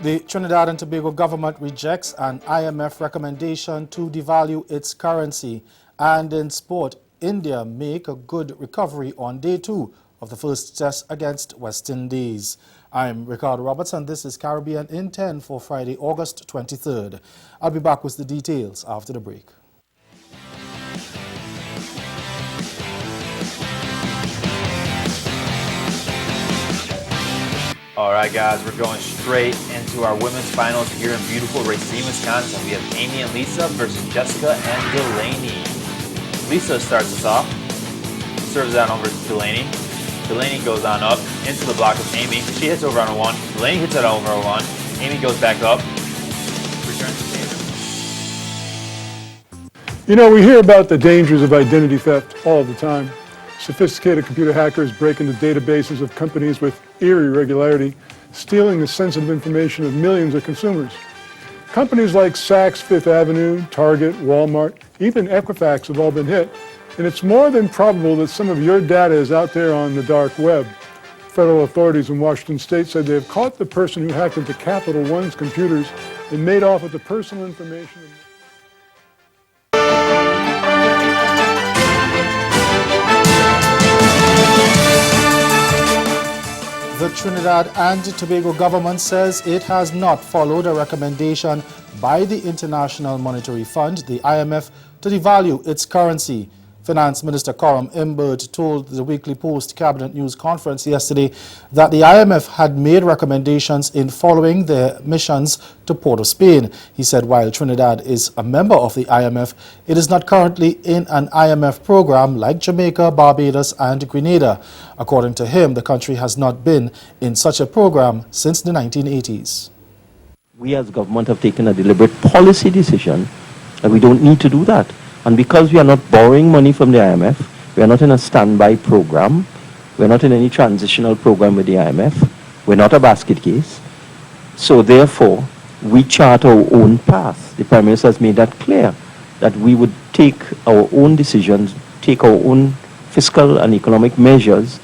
The Trinidad and Tobago government rejects an IMF recommendation to devalue its currency. And in sport, India make a good recovery on day 2 of the first test against West Indies. I'm Ricardo Roberts and this is Caribbean in 10 for Friday, August 23rd. I'll be back with the details after the break. All right, guys, we're going straight into our women's finals here in beautiful Racine, Wisconsin. We have Amy and Lisa versus Jessica and Delaney. Lisa starts us off, serves that over to Delaney. Delaney goes on up into the block of Amy. She hits over on a 1. Delaney hits it over on a 1. Amy goes back up. Returns to Amy. You know, we hear about the dangers of identity theft all the time. Sophisticated computer hackers break into databases of companies with eerie regularity, stealing the sensitive information of millions of consumers. Companies like Saks Fifth Avenue, Target, Walmart, even Equifax have all been hit, and it's more than probable that some of your data is out there on the dark web. Federal authorities in Washington state said they have caught the person who hacked into Capital One's computers and made off with the personal information. The Trinidad and Tobago government says it has not followed a recommendation by the International Monetary Fund, the IMF, to devalue its currency. Finance Minister Coram Imbert told the Weekly Post Cabinet News Conference yesterday that the IMF had made recommendations in following their missions to Port of Spain. He said while Trinidad is a member of the IMF, it is not currently in an IMF program like Jamaica, Barbados and Grenada. According to him, the country has not been in such a program since the 1980s. We as government have taken a deliberate policy decision that we don't need to do that. And because we are not borrowing money from the IMF, we are not in a standby program, we are not in any transitional program with the IMF, we're not a basket case. So therefore, we chart our own path. The Prime Minister has made that clear, that we would take our own decisions, take our own fiscal and economic measures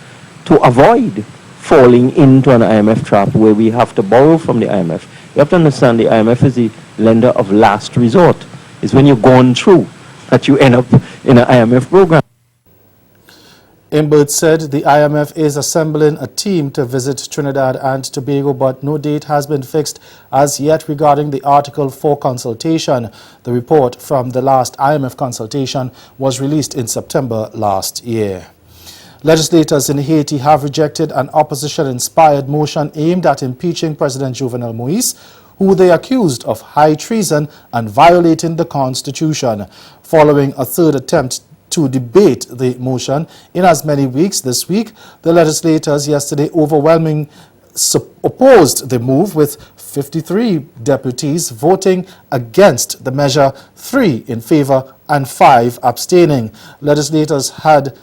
to avoid falling into an IMF trap where we have to borrow from the IMF. You have to understand the IMF is the lender of last resort. It's when you've gone through that you end up in an IMF program. Imbert said the IMF is assembling a team to visit Trinidad and Tobago, but no date has been fixed as yet regarding the Article 4 consultation. The report from the last IMF consultation was released in September last year. Legislators in Haiti have rejected an opposition-inspired motion aimed at impeaching President Jovenel Moïse, who they accused of high treason and violating the Constitution. Following a third attempt to debate the motion in as many weeks this week, the legislators yesterday overwhelmingly opposed the move, with 53 deputies voting against the measure, 3 in favor and 5 abstaining. Legislators had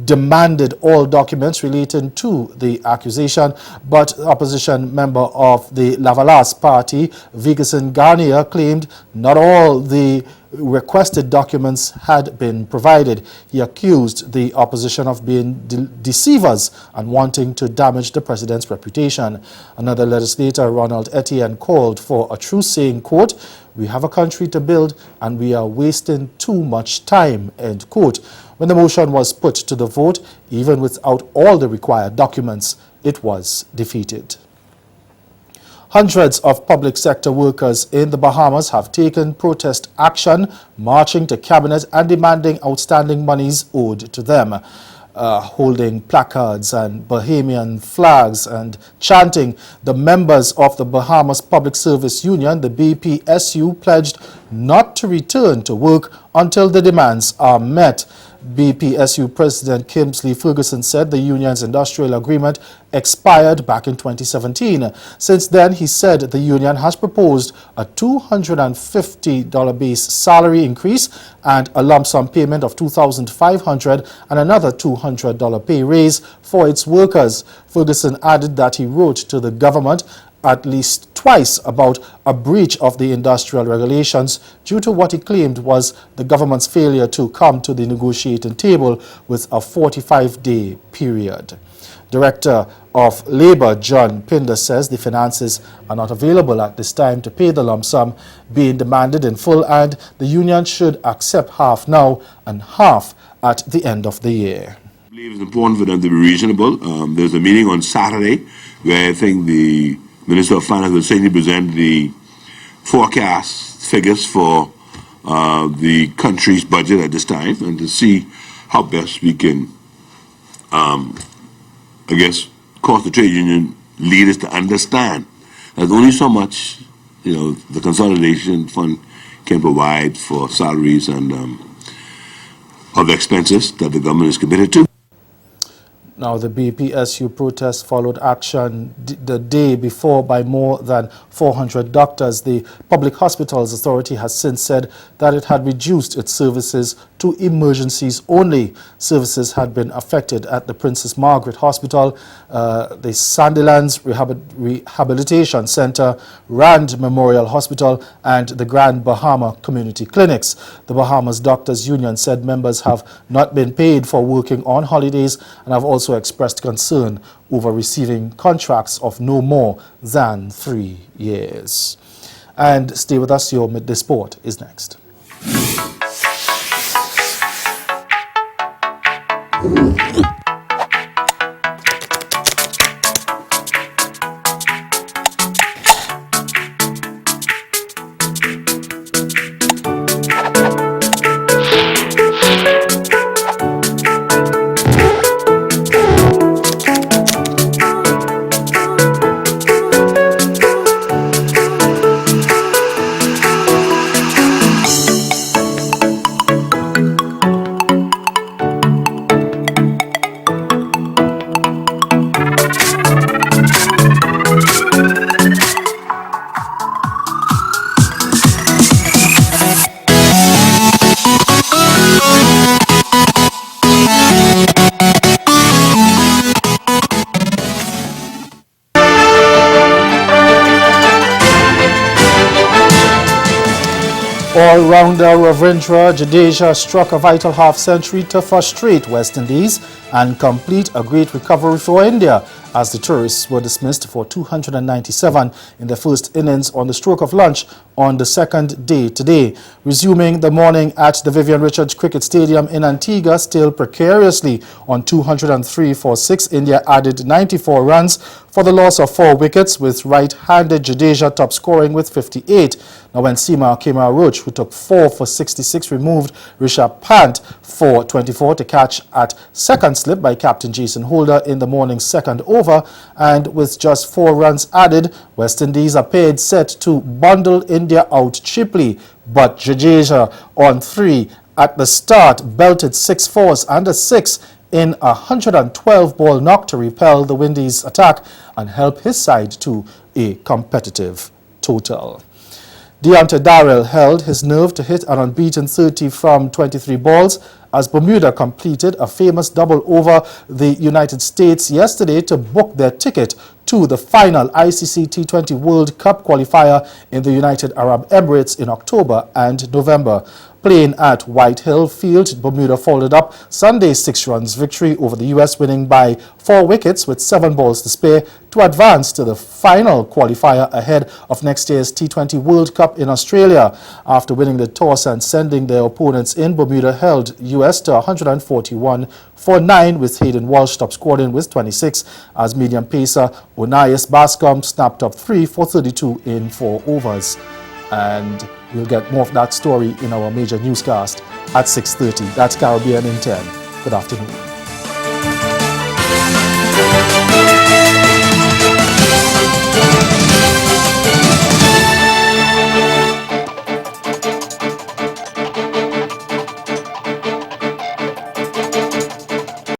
demanded all documents relating to the accusation, but opposition member of the Lavalas party, Vigason Garnier, claimed not all the requested documents had been provided. He accused the opposition of being deceivers and wanting to damage the president's reputation. Another legislator, Ronald Etienne, called for a truce, saying, quote, "We have a country to build and we are wasting too much time," end quote. When the motion was put to the vote, even without all the required documents, it was defeated. Hundreds of public sector workers in the Bahamas have taken protest action, marching to cabinet and demanding outstanding monies owed to them. Holding placards and Bahamian flags and chanting, the members of the Bahamas Public Service Union, the BPSU, pledged not to return to work until the demands are met. BPSU President Kingsley Ferguson said the union's industrial agreement expired back in 2017. Since then, he said the union has proposed a $250 base salary increase and a lump sum payment of $2,500 and another $200 pay raise for its workers. Ferguson added that he wrote to the government at least twice about a breach of the industrial regulations due to what he claimed was the government's failure to come to the negotiating table with a 45-day period. Director of Labour John Pinder says the finances are not available at this time to pay the lump sum being demanded in full, and the union should accept half now and half at the end of the year. I believe it's important for them to be reasonable. There's a meeting on Saturday where I think the Minister of Finance will certainly present the forecast figures for the country's budget at this time, and to see how best we can, I guess, cause the trade union leaders to understand that only so much, the consolidation fund can provide for salaries and other expenses that the government is committed to. Now, the BPSU protest followed action the day before by more than 400 doctors. The Public Hospitals Authority has since said that it had reduced its services to emergencies only. Services had been affected at the Princess Margaret Hospital, the Sandilands Rehabilitation Center, Rand Memorial Hospital, and the Grand Bahama Community Clinics. The Bahamas Doctors Union said members have not been paid for working on holidays and have also expressed concern over receiving contracts of no more than 3 years. And stay with us, your Midday Sport is next. All-rounder Ravindra Jadeja struck a vital half-century to frustrate West Indies and complete a great recovery for India as the tourists were dismissed for 297 in the first innings on the stroke of lunch on the second day today. Resuming the morning at the Vivian Richards Cricket Stadium in Antigua, still precariously on 203 for 6, India added 94 runs for the loss of 4 wickets, with right-handed Jadeja top scoring with 58. Now, when Seema Kemar-Roach, who took 4 for 66, removed Rishabh Pant for 24 to catch at second slip by captain Jason Holder in the morning's second over, and with just 4 runs added, West Indies appeared set to bundle India out cheaply. But Jadeja on 3 at the start belted 6 fours and a 6 in a 112-ball knock to repel the Windies' attack and help his side to a competitive total. Deontay Darrell held his nerve to hit an unbeaten 30 from 23 balls as Bermuda completed a famous double over the United States yesterday to book their ticket to the final ICC T20 World Cup qualifier in the United Arab Emirates in October and November. Playing at White Hill Field, Bermuda followed up Sunday's 6 runs victory over the U.S., winning by 4 wickets with 7 balls to spare to advance to the final qualifier ahead of next year's T20 World Cup in Australia. After winning the toss and sending their opponents in, Bermuda held U.S. to 141 for 9, with Hayden Walsh top scoring with 26 as medium pacer Onias Bascom snapped up 3 for 32 in 4 overs. And we'll get more of that story in our major newscast at 6:30. That's Caribbean in 10. Good afternoon.